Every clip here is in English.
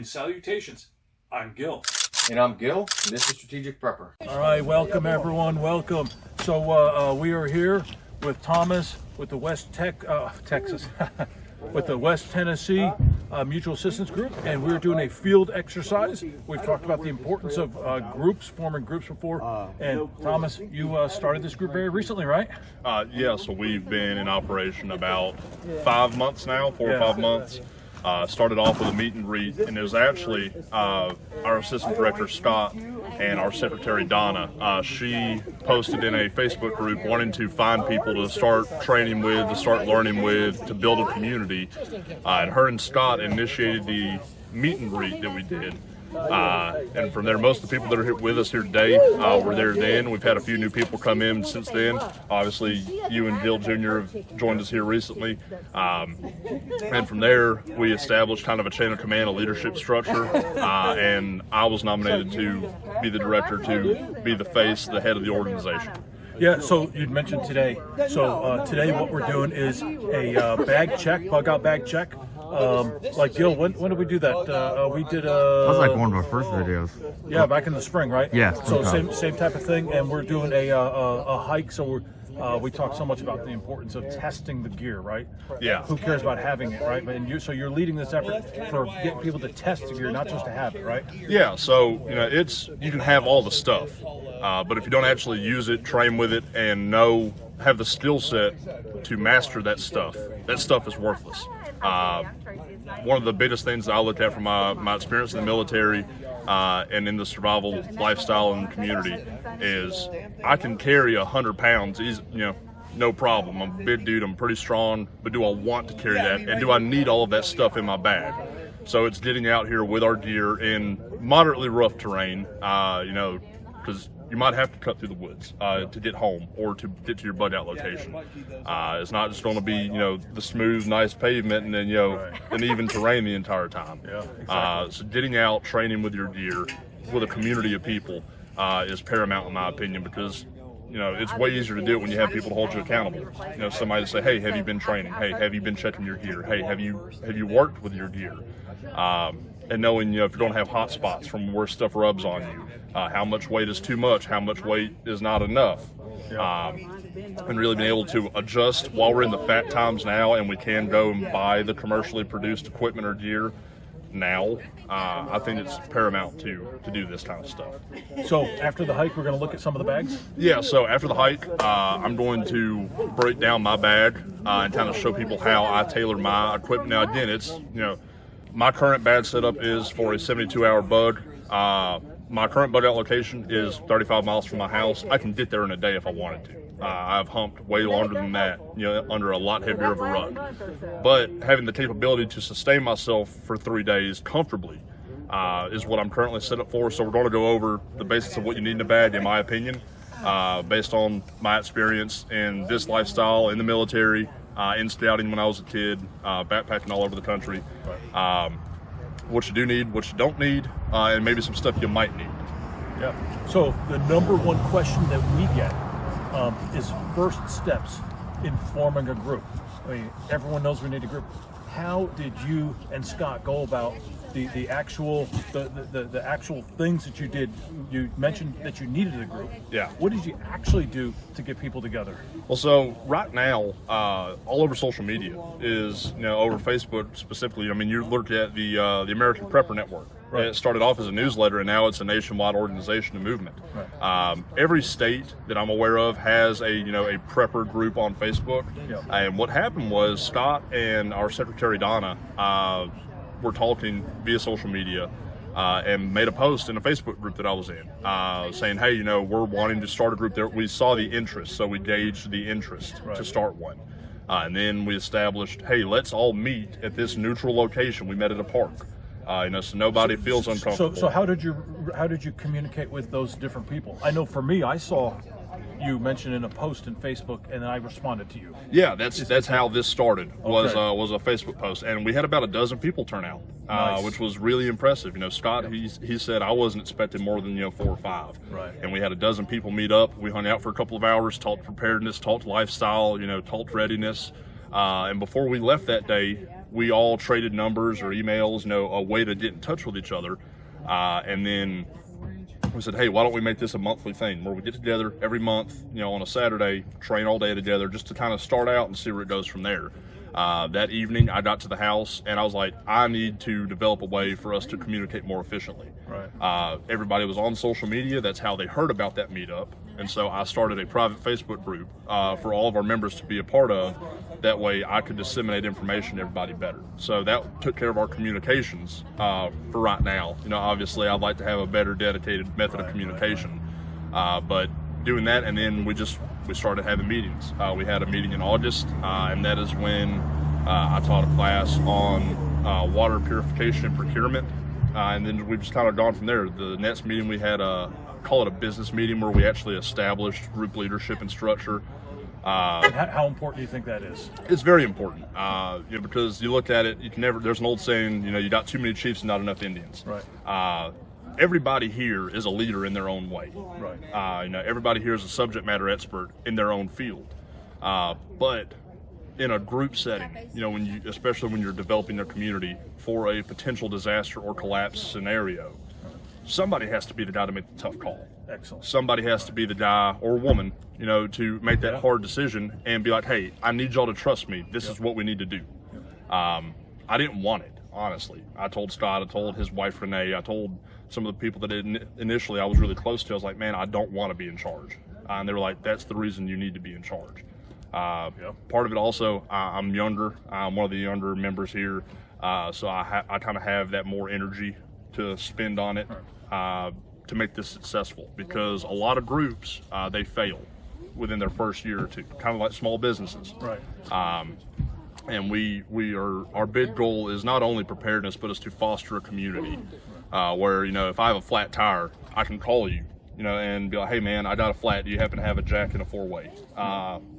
Greetings, salutations. I'm Gil. And I'm Gil. This is Strategic Prepper. All right, welcome everyone. Welcome. So we are here with Thomas with the Texas, with the West Tennessee Mutual Assistance Group, and we're doing a field exercise. We've talked about the importance of groups, forming groups before. And Thomas, you started this group very recently, right? Yeah, so we've been in operation about 5 months now, 4 or 5 months. Started off with a meet and greet, and it was actually our assistant director Scott and our secretary Donna. She posted in a Facebook group wanting to find people to start training with, to start learning with, to build a community. And her and Scott initiated the meet and greet that we did. And from there, most of the people that are here with us here today were there then. We've had a few new people come in since then. Obviously, you and Gil Jr. have joined us here recently. And from there, we established kind of a chain of command, a leadership structure. And I was nominated to be the director, to be the face, the head of the organization. Yeah, so you'd mentioned today. So today what we're doing is a bag check, bug out bag check. Like Gil, when did we do that? We did that was like one of our first videos. Yeah, back in the spring, right? Yeah. So same type of thing, and we're doing a hike. So we talk so much about the importance of testing the gear, right? Yeah. Who cares about having it, right? But so you're leading this effort for getting people to test the gear, not just to have it, right? Yeah. So you can have all the stuff, but if you don't actually use it, train with it, and have the skill set to master that stuff is worthless. One of the biggest things that I looked at from my experience in the military and in the survival lifestyle and community is I can carry 100 pounds, no problem. I'm a big dude, I'm pretty strong, but do I want to carry that? And do I need all of that stuff in my bag? So it's getting out here with our gear in moderately rough terrain, because you might have to cut through the woods to get home or to get to your bug out location. It's not just going to be, the smooth, nice pavement and then, an even terrain the entire time. Yeah, exactly. So getting out, training with your gear, with a community of people is paramount in my opinion, because, it's way easier to do it when you have people to hold you accountable. Somebody to say, hey, have you been training? Hey, have you been checking your gear? Hey, have you worked with your gear? And knowing, if you're going to have hot spots from where stuff rubs on you, how much weight is too much, how much weight is not enough, and really being able to adjust while we're in the fat times now, and we can go and buy the commercially produced equipment or gear now. I think it's paramount to do this kind of stuff. So after the hike, we're going to look at some of the bags? Yeah, so after the hike, I'm going to break down my bag and kind of show people how I tailor my equipment. Now, again, it's, my current bag setup is for a 72-hour bug. My current bug out location is 35 miles from my house. I can get there in a day if I wanted to. I've humped way longer than that, under a lot heavier of a rug. But having the capability to sustain myself for 3 days comfortably is what I'm currently set up for. So we're going to go over the basics of what you need in a bag, in my opinion, based on my experience in this lifestyle, in the military, in scouting when I was a kid, backpacking all over the country. What you do need, what you don't need, and maybe some stuff you might need. Yeah. So the number one question that we get is first steps in forming a group. I mean, everyone knows we need a group. How did you and Scott go about the actual things that you did? You mentioned that you needed a group. Yeah. What did you actually do to get people together? Well, so right now, all over social media is, over Facebook specifically. I mean, you look at the American Prepper Network. Right. It started off as a newsletter, and now it's a nationwide organization and movement. Right. Every state that I'm aware of has a prepper group on Facebook. Yep. And what happened was Scott and our secretary Donna were talking via social media and made a post in a Facebook group that I was in saying, hey, we're wanting to start a group there. We saw the interest, so we gauged the interest to start one. And then we established, hey, let's all meet at this neutral location. We met at a park. So nobody feels uncomfortable. So how did you communicate with those different people? I know for me, I saw you mentioned in a post in Facebook, and then I responded to you. Yeah, that's how this started. Was a Facebook post, and we had about a dozen people turn out, nice. Which was really impressive. Scott, he said I wasn't expecting more than 4 or 5. Right. And we had a dozen people meet up. We hung out for a couple of hours, talked preparedness, talked lifestyle, talked readiness. And before we left that day, we all traded numbers or emails, a way to get in touch with each other. And then we said, hey, why don't we make this a monthly thing where we get together every month, on a Saturday, train all day together just to kind of start out and see where it goes from there. That evening, I got to the house and I was like, I need to develop a way for us to communicate more efficiently. Right. Everybody was on social media. That's how they heard about that meetup. And so I started a private Facebook group for all of our members to be a part of. That way I could disseminate information to everybody better. So that took care of our communications for right now. Obviously I'd like to have a better dedicated method of communication. But doing that, and then we started having meetings. We had a meeting in August, and that is when I taught a class on water purification and procurement. And then we've just kind of gone from there. The next meeting we had call it a business meeting where we actually established group leadership and structure. And how important do you think that is? It's very important, because you look at it, there's an old saying, you got too many chiefs and not enough Indians. Right. Everybody here is a leader in their own way. Right. Everybody here is a subject matter expert in their own field. But in a group setting, especially when you're developing a community for a potential disaster or collapse scenario, somebody has to be the guy to make the tough call. Excellent. Somebody has to be the guy or woman, to make that hard decision and be like, hey, I need y'all to trust me. This is what we need to do. I didn't want it, honestly. I told Scott, I told his wife Renee, I told some of the people that initially I was really close to. I was like, man, I don't want to be in charge. And they were like, that's the reason you need to be in charge. Part of it also, I'm younger. I'm one of the younger members here. So I kind of have that more energy to spend on it to make this successful, because a lot of groups, they fail within their first year or two, kind of like small businesses. Right. And our big goal is not only preparedness, but is to foster a community where, if I have a flat tire, I can call you, and be like, hey man, I got a flat. Do you happen to have a jack and a 4-way?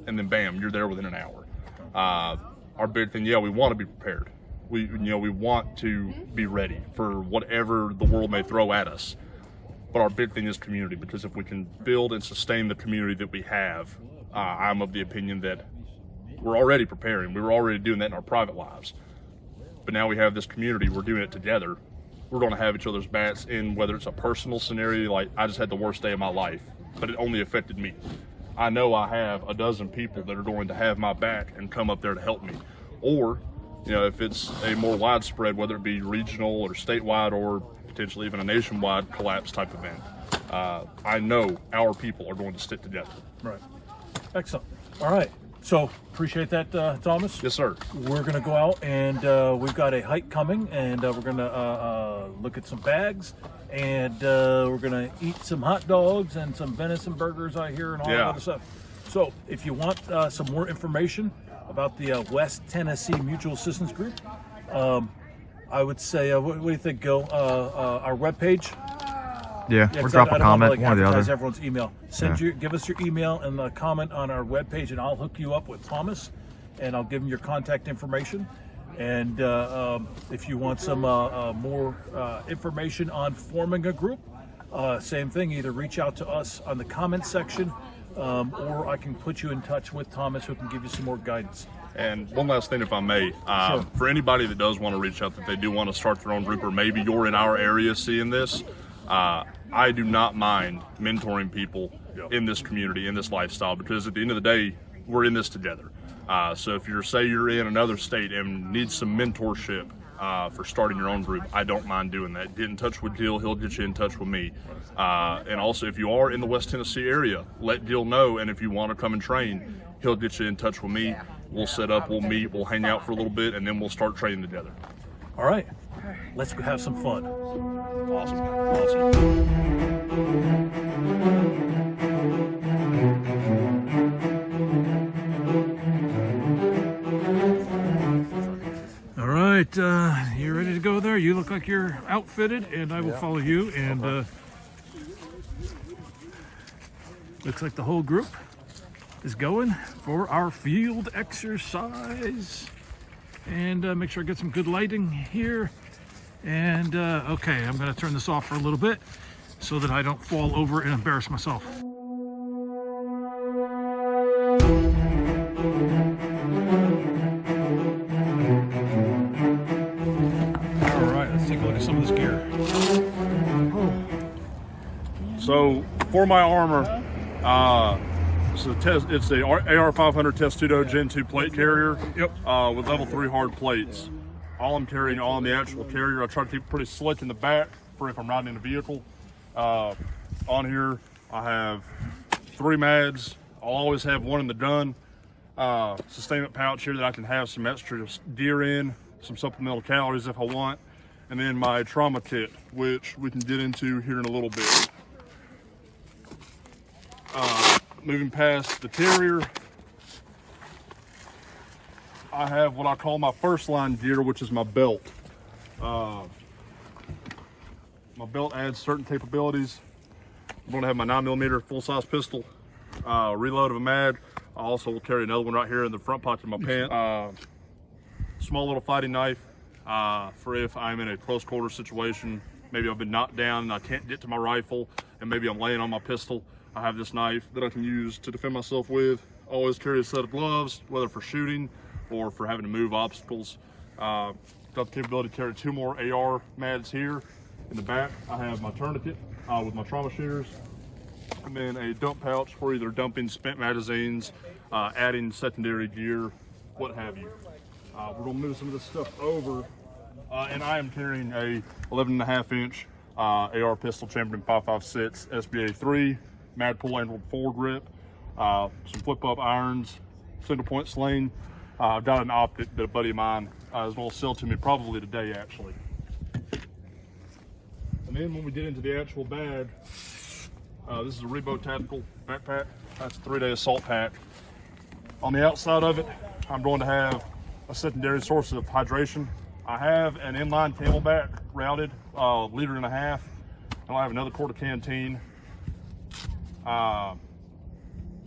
And then bam, you're there within an hour. Our big thing, we want to be prepared. We want to be ready for whatever the world may throw at us. But our big thing is community, because if we can build and sustain the community that we have, I'm of the opinion that we're already preparing. We were already doing that in our private lives. But now we have this community, we're doing it together. We're going to have each other's backs in whether it's a personal scenario, like I just had the worst day of my life, but it only affected me. I know I have a dozen people that are going to have my back and come up there to help me. Or, if it's a more widespread, whether it be regional or statewide or potentially even a nationwide collapse type event, I know our people are going to stick together. Right. Excellent. All right. So appreciate that, Thomas. Yes, sir. We're going to go out and we've got a hike coming, and we're going to look at some bags, and we're going to eat some hot dogs and some venison burgers out here and all that other stuff. So if you want some more information about the West Tennessee Mutual Assistance Group, I would say, what do you think, Gil? Our webpage? Yeah, or drop a comment, one or the other. Everyone's email. Give us your email and a comment on our webpage, and I'll hook you up with Thomas, and I'll give him your contact information. And if you want some more information on forming a group, same thing. Either reach out to us on the comment section, or I can put you in touch with Thomas, who can give you some more guidance. And one last thing, if I may, Sure. for anybody that does want to reach out, that they do want to start their own group, or maybe you're in our area seeing this, I do not mind mentoring people in this community, in this lifestyle, because at the end of the day, we're in this together. So if you're in another state and need some mentorship for starting your own group, I don't mind doing that. Get in touch with Gil, he'll get you in touch with me. And also, if you are in the West Tennessee area, let Gil know, and if you want to come and train, he'll get you in touch with me. We'll set up, we'll meet, we'll hang out for a little bit, and then we'll start training together. All right, let's go have some fun. Awesome. Awesome. All right, you ready to go there? You look like you're outfitted, and I will follow you. And looks like the whole group is going for our field exercise. And make sure I get some good lighting here. And okay, I'm going to turn this off for a little bit so that I don't fall over and embarrass myself. So for my armor, it's the AR-500 Testudo Gen 2 plate carrier. Yep. With level 3 hard plates. All I'm carrying on the actual carrier. I try to keep it pretty slick in the back for if I'm riding in a vehicle. On here, I have 3 mads. I'll always have one in the gun. Sustainment pouch here that I can have some extra gear in, some supplemental calories if I want, and then my trauma kit, which we can get into here in a little bit. Moving past the carrier, I have what I call my first line gear, which is my belt. My belt adds certain capabilities. I'm going to have my 9mm full-size pistol, reload of a mag. I also will carry another one right here in the front pocket of my pants. Small little fighting knife for if I'm in a close quarter situation. Maybe I've been knocked down and I can't get to my rifle, and maybe I'm laying on my pistol. I have this knife that I can use to defend myself with. Always carry a set of gloves, whether for shooting or for having to move obstacles. Got the capability to carry 2 more AR mads here. In the back, I have my tourniquet with my trauma shears, and then a dump pouch for either dumping spent magazines, adding secondary gear, what have you. We're gonna move some of this stuff over, and I am carrying a 11.5-inch AR pistol chambered in 5.56 SBA 3, mag pull handled forward grip, some flip-up irons, single point sling. I've got an optic that a buddy of mine is gonna sell to me probably today, actually. And then when we get into the actual bag, this is a Rebo Tactical backpack. That's a 3-day assault pack. On the outside of it, I'm going to have a secondary source of hydration. I have an inline Camelback routed, 1.5 liters. And I have another quart of canteen.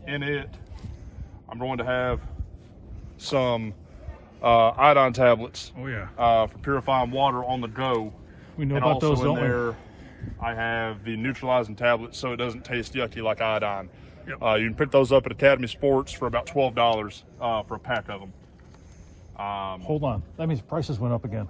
In it, I'm going to have some iodine tablets. Oh yeah. For purifying water on the go. We know and about also those, in don't there, I have the neutralizing tablets so it doesn't taste yucky like iodine. Yep. You can pick those up at Academy Sports for about $12 for a pack of them. Hold on. That means prices went up again.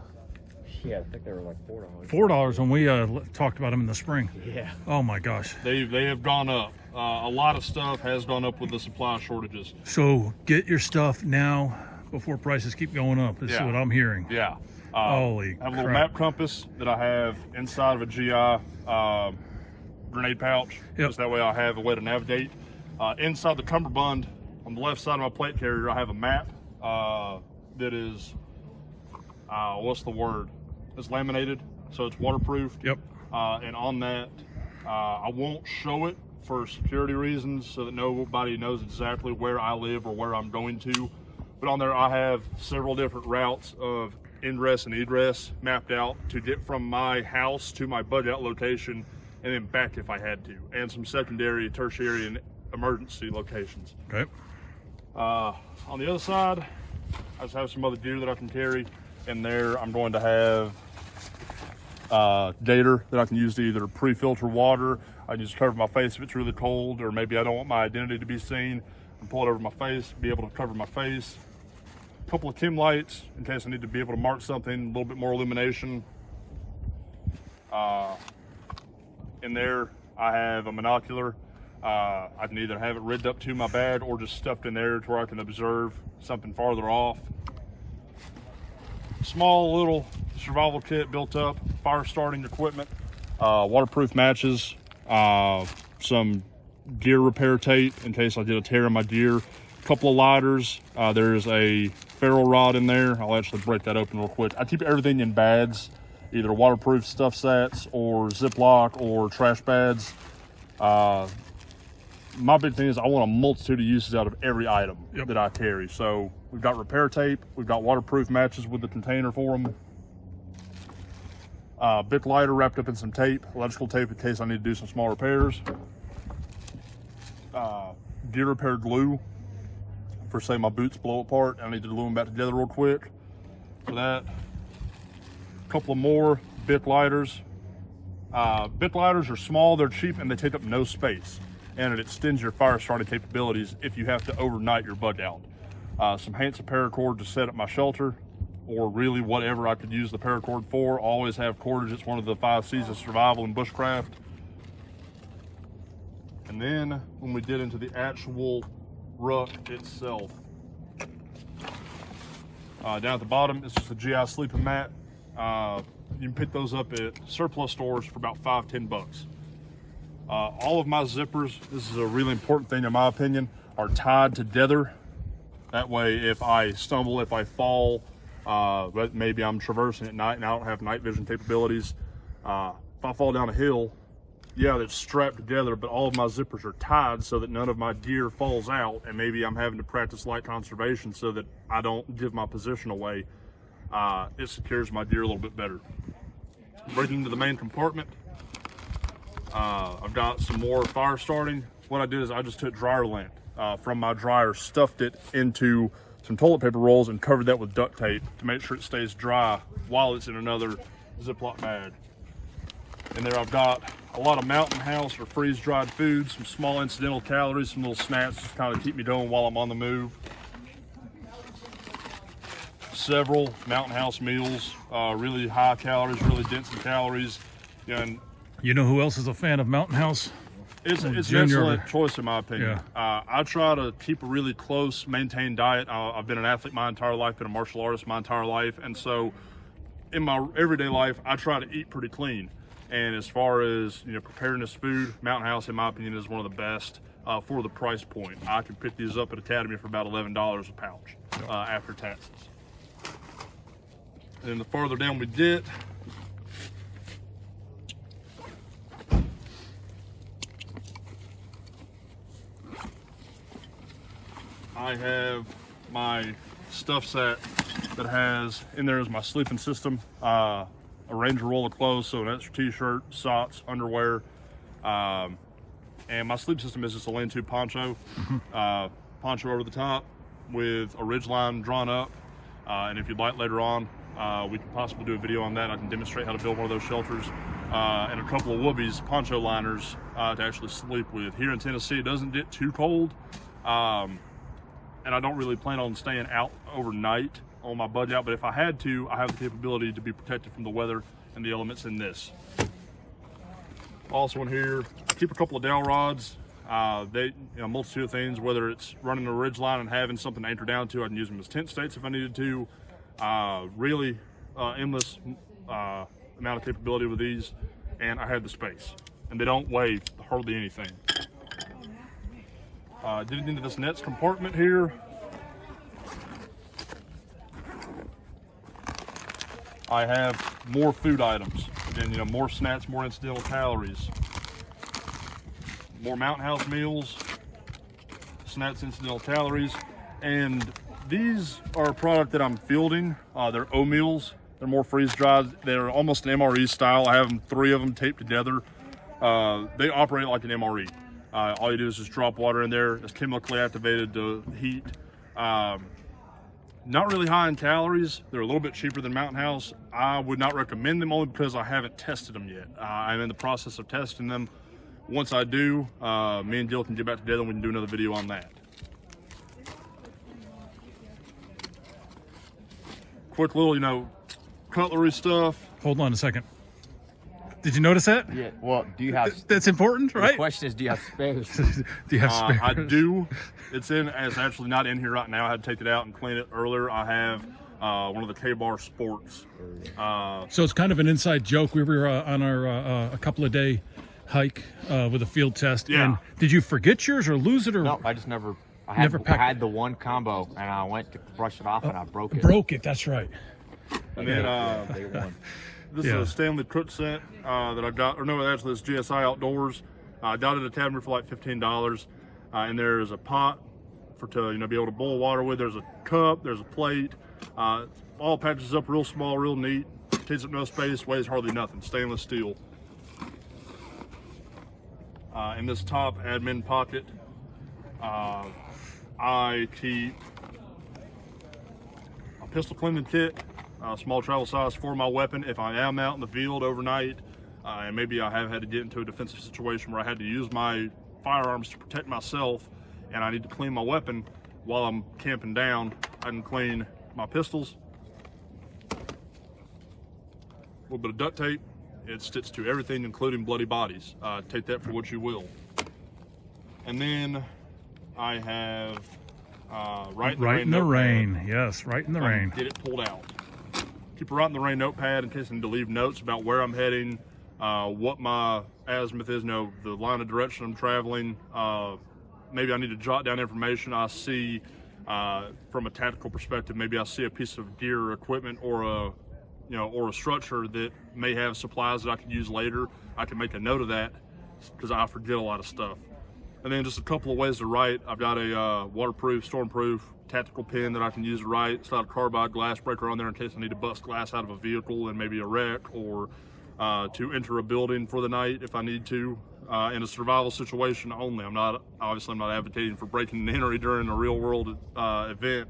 Yeah, I think they were like $4. $4 when we talked about them in the spring. Yeah. Oh my gosh. They have gone up. A lot of stuff has gone up with the supply shortages. So get your stuff now before prices keep going up. This is Yeah. what I'm hearing. Yeah. Holy I have a little crap. map compass that I have inside of a GI grenade pouch. Yep. Just that way I have a way to navigate. Inside the cummerbund on the left side of my plate carrier, I have a map that is, what's the word? It's laminated, so it's waterproof. Yep. And on that, I won't show it for security reasons so that nobody knows exactly where I live or where I'm going to. But on there, I have several different routes of ingress and egress mapped out to get from my house to my bug out location and then back if I had to, and some secondary, tertiary, and emergency locations. Okay. On the other side, I just have some other gear that I can carry. In there, I'm going to have gator that I can use to either pre-filter water. I can just cover my face if it's really cold, or maybe I don't want my identity to be seen, and pull it over my face, be able to cover my face. A couple of chem lights in case I need to be able to mark something, a little bit more illumination. In there, I have a monocular. I can either have it rigged up to my bag or just stuffed in there to where I can observe something farther off. Small little survival kit built up, fire starting equipment, waterproof matches, some gear repair tape in case I did a tear in my gear, a couple of lighters. There's a ferro rod in there. I'll actually break that open real quick. I keep everything in bags, either waterproof stuff sets or Ziploc or trash bags. My big thing is I want a multitude of uses out of every item that I carry. So we've got repair tape, we've got waterproof matches with the container for them, Bic lighter wrapped up in some tape, electrical tape in case I need to do some small repairs, gear repair glue for say my boots blow apart and I need to glue them back together real quick. For that, a couple of more Bic lighters. Bic lighters are small, they're cheap, and they take up no space. And it extends your fire starting capabilities if you have to overnight your bug out. Some Hanson paracord to set up my shelter, or really whatever I could use the paracord for. Always have cordage. It's one of the 5 C's of survival and bushcraft. And then when we get into the actual ruck itself, down at the bottom, it's just a GI sleeping mat. You can pick those up at surplus stores for about $5–10. All of my zippers, this is a really important thing in my opinion, are tied together. That way, if I stumble, if I fall, but maybe I'm traversing at night and I don't have night vision capabilities. If I fall down a hill, yeah, it's strapped together, but all of my zippers are tied so that none of my gear falls out, and maybe I'm having to practice light conservation so that I don't give my position away. It secures my gear a little bit better. Breaking into the main compartment, I've got some more fire starting. What I did is I just took dryer lint from my dryer, stuffed it into some toilet paper rolls and covered that with duct tape to make sure it stays dry while it's in another Ziploc bag. And there I've got a lot of Mountain House or freeze-dried foods, some small incidental calories, some little snacks to kind of keep me going while I'm on the move. Several Mountain House meals, really high calories, really dense in calories. And you know who else is a fan of Mountain House? It's an excellent choice in my opinion. Yeah. I try to keep a really close, maintained diet. I've been an athlete my entire life, been a martial artist my entire life, and so in my everyday life, I try to eat pretty clean. And as far as preparing this food, Mountain House, in my opinion, is one of the best for the price point. I can pick these up at Academy for about $11 a pouch after taxes. And then the farther down we get, I have my stuff set that has in there is my sleeping system, a Ranger roll of clothes, so an extra t-shirt, socks, underwear, and my sleep system is just a lean-to poncho, poncho over the top with a ridgeline drawn up, and if you'd like later on, we can possibly do a video on that. I can demonstrate how to build one of those shelters, and a couple of whoobies, poncho liners to actually sleep with. Here in Tennessee, it doesn't get too cold, and I don't really plan on staying out overnight on my budget out, but if I had to, I have the capability to be protected from the weather and the elements in this. Also in here, I keep a couple of dowel rods. They, a multitude of things, whether it's running a ridge line and having something to anchor down to, I can use them as tent stakes if I needed to. Really endless amount of capability with these, and I have the space. And they don't weigh hardly anything. Getting into this next compartment here, I have more food items. Again, more snacks, more incidental calories, more Mountain House meals, snacks, incidental calories, and these are a product that I'm fielding. They're oatmeals. They're more freeze-dried. They're almost an MRE style. I have them, 3 of them taped together. They operate like an MRE. All you do is just drop water in there. It's chemically activated to heat. Not really high in calories. They're a little bit cheaper than Mountain House. I would not recommend them only because I haven't tested them yet. I'm in the process of testing them. Once I do, me and Jill can get back together and we can do another video on that. Quick little, cutlery stuff. Hold on a second. Did you notice that? Yeah. Well, do you have? That's important, right? The question is, do you have spares? Do you have spares? I do. It's actually not in here right now. I had to take it out and clean it earlier. I have one of the K-Bar Sports. So it's kind of an inside joke. We were on our a couple of day hike with a field test. Yeah. And did you forget yours or lose it or? No, I just never. I had the one combo, and I went to brush it off, and I broke it. Broke it. That's right. And then this is a Stanley Cook set that I got, or no, actually it's GSI Outdoors. I got it at Academy for like $15. And there's a pot to be able to boil water with. There's a cup, there's a plate. All packages up real small, real neat. Takes up no space, weighs hardly nothing. Stainless steel. In this top admin pocket, I keep a pistol cleaning kit. Small travel size for my weapon if I am out in the field overnight, and maybe I have had to get into a defensive situation where I had to use my firearms to protect myself and I need to clean my weapon while I'm camping down. I can clean my pistols, a little bit of duct tape. It sticks to everything including bloody bodies. Take that for what you will. And then I have Right in the notepad. rain. Yes, right in the rain. Get it pulled out. Keep a Right in the Rain notepad in case I need to leave notes about where I'm heading, what my azimuth is, the line of direction I'm traveling. Maybe I need to jot down information I see from a tactical perspective. Maybe I see a piece of gear or equipment or a structure that may have supplies that I could use later. I can make a note of that because I forget a lot of stuff. And then just a couple of ways to write. I've got a waterproof, stormproof, tactical pen that I can use to write. It's got a carbide glass breaker on there in case I need to bust glass out of a vehicle and maybe a wreck, or to enter a building for the night if I need to, in a survival situation only. I'm not advocating for breaking and entering during a real world event,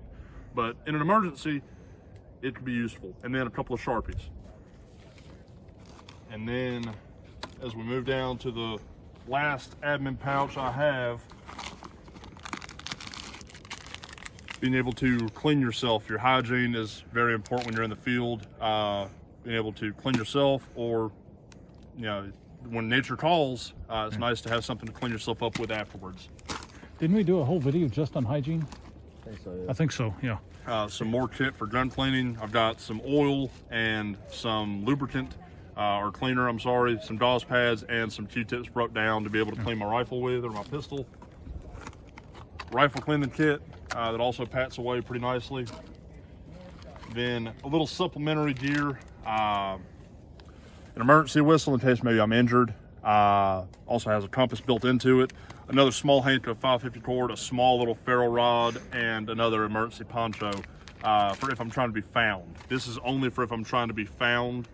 but in an emergency, it could be useful. And then a couple of Sharpies. And then as we move down to the last admin pouch I have, being able to clean yourself. Your hygiene is very important when you're in the field. Being able to clean yourself, or when nature calls, it's nice to have something to clean yourself up with afterwards. Didn't we do a whole video just on hygiene? I think so, yeah. Some more kit for gun cleaning. I've got some oil and some lubricant, or cleaner, I'm sorry, some DAWS pads and some Q-tips broke down to be able to clean my rifle with, or my pistol. Rifle cleaning kit that also pats away pretty nicely. Then a little supplementary gear, an emergency whistle in case maybe I'm injured. Also has a compass built into it. Another small handcuff 550 cord, a small little ferro rod, and another emergency poncho for if I'm trying to be found. This is only for if I'm trying to be found.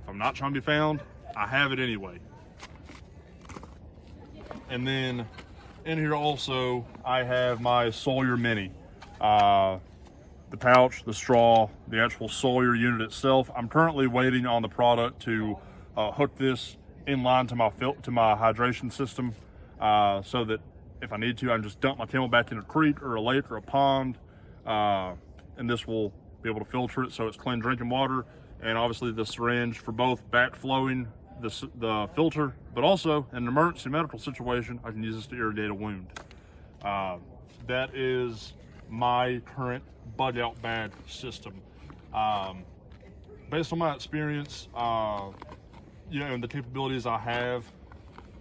If I'm not trying to be found, I have it anyway. And then in here also, I have my Sawyer Mini. The pouch, the straw, the actual Sawyer unit itself. I'm currently waiting on the product to hook this in line to my hydration system, so that if I need to, I can just dump my Camelback in a creek or a lake or a pond, and this will be able to filter it so it's clean drinking water. And obviously the syringe for both backflowing the filter, but also in an emergency medical situation, I can use this to irrigate a wound. That is my current bug out bag system. Based on my experience, and the capabilities I have,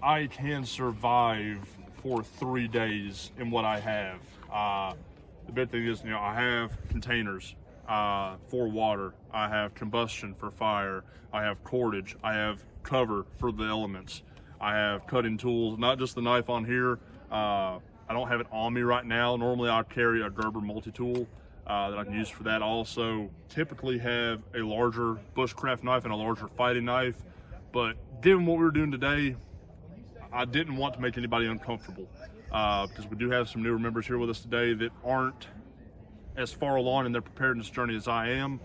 I can survive for 3 days in what I have. The big thing is, I have containers for water, I have combustion for fire, I have cordage, I have cover for the elements, I have cutting tools, not just the knife on here. I don't have it on me right now. Normally I carry a Gerber multi-tool that I can use for that. I also typically have a larger bushcraft knife and a larger fighting knife, but given what we were doing today, I didn't want to make anybody uncomfortable, because we do have some newer members here with us today that aren't as far along in their preparedness journey as I am,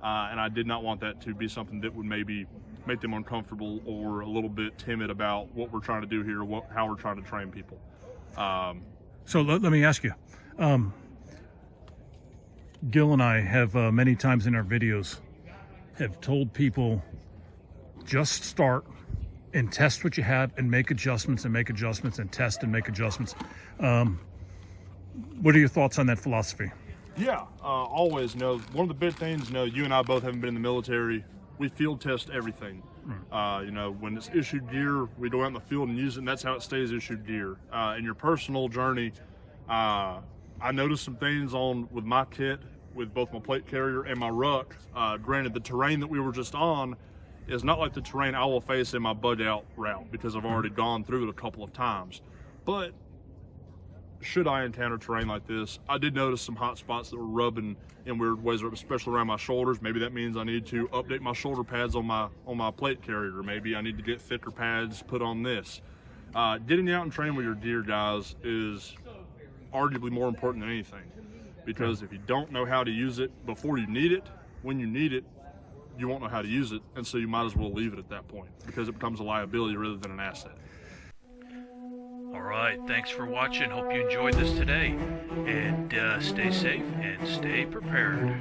and I did not want that to be something that would maybe make them uncomfortable or a little bit timid about what we're trying to do here, how we're trying to train people. So let me ask you, Gil and I have many times in our videos have told people, just start and test what you have and make adjustments and make adjustments and test and make adjustments. What are your thoughts on that philosophy? Yeah, always. One of the big things, you and I both haven't been in the military. We field test everything. When it's issued gear, we go out in the field and use it, and that's how it stays issued gear. In your personal journey, I noticed some things with my kit, with both my plate carrier and my ruck. Granted, the terrain that we were just on is not like the terrain I will face in my bug out route, because I've already gone through it a couple of times. But should I encounter terrain like this, I did notice some hot spots that were rubbing in weird ways, especially around my shoulders. Maybe that means I need to update my shoulder pads on my plate carrier. Maybe I need to get thicker pads put on this. Getting out and training with your gear, guys, is arguably more important than anything, because if you don't know how to use it before you need it, when you need it, you won't know how to use it, and so you might as well leave it at that point, because it becomes a liability rather than an asset. All right, thanks for watching. Hope you enjoyed this today, and stay safe and stay prepared.